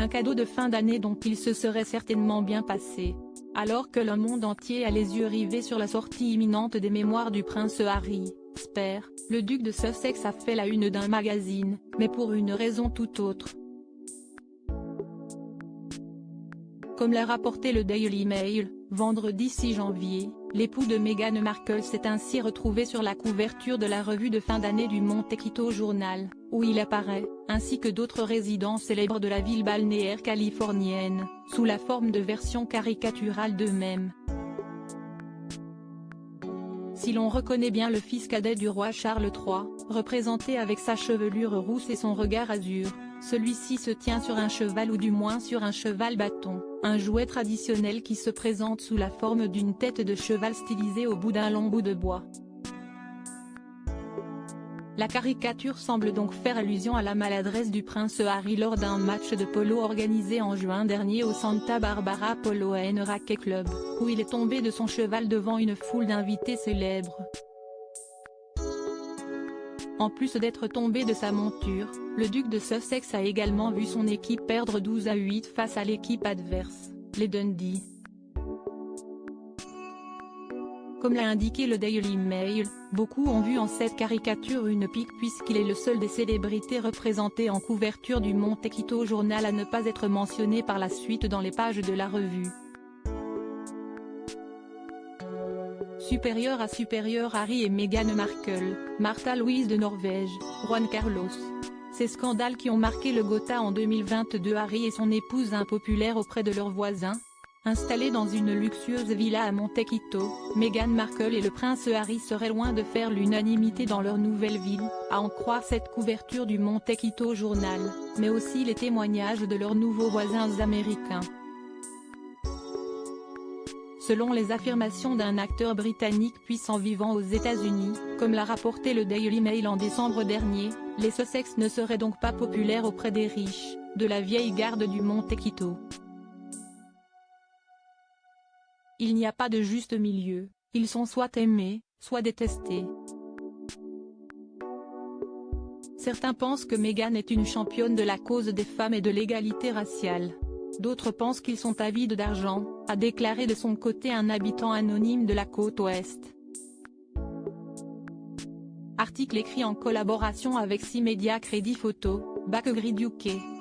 un cadeau de fin d'année dont il se serait certainement bien passé. Alors que le monde entier a les yeux rivés sur la sortie imminente des mémoires du prince Harry, Spare, le duc de Sussex a fait la une d'un magazine, mais pour une raison tout autre. Comme l'a rapporté le Daily Mail, vendredi 6 janvier, l'époux de Meghan Markle s'est ainsi retrouvé sur la couverture de la revue de fin d'année du Monte Quito Journal, où il apparaît, ainsi que d'autres résidents célèbres de la ville balnéaire californienne, sous la forme de versions caricaturales d'eux-mêmes. Si l'on reconnaît bien le fils cadet du roi Charles III, représenté avec sa chevelure rousse et son regard azur, celui-ci se tient sur un cheval ou du moins sur un cheval bâton, un jouet traditionnel qui se présente sous la forme d'une tête de cheval stylisée au bout d'un long bout de bois. La caricature semble donc faire allusion à la maladresse du prince Harry lors d'un match de polo organisé en juin dernier au Santa Barbara Polo and Racquet Club, où il est tombé de son cheval devant une foule d'invités célèbres. En plus d'être tombé de sa monture, le duc de Sussex a également vu son équipe perdre 12-8 face à l'équipe adverse, les Dundee. Comme l'a indiqué le Daily Mail, beaucoup ont vu en cette caricature une pique puisqu'il est le seul des célébrités représentées en couverture du Monte Quito Journal à ne pas être mentionné par la suite dans les pages de la revue. Supérieur à supérieur Harry et Meghan Markle, Märtha Louise de Norvège, Juan Carlos. Ces scandales qui ont marqué le Gotha en 2022. Harry et son épouse impopulaires auprès de leurs voisins. Installés dans une luxueuse villa à Monte Quito, Meghan Markle et le prince Harry seraient loin de faire l'unanimité dans leur nouvelle ville, à en croire cette couverture du Monte Quito Journal, mais aussi les témoignages de leurs nouveaux voisins américains. Selon les affirmations d'un acteur britannique puissant vivant aux États-Unis, comme l'a rapporté le Daily Mail en décembre dernier, les Sussex ne seraient donc pas populaires auprès des riches, de la vieille garde du Monte Quito. Il n'y a pas de juste milieu, ils sont soit aimés, soit détestés. Certains pensent que Meghan est une championne de la cause des femmes et de l'égalité raciale. D'autres pensent qu'ils sont avides d'argent, a déclaré de son côté un habitant anonyme de la côte ouest. Article écrit en collaboration avec 6 médias Crédit Photo, Backgrid UK.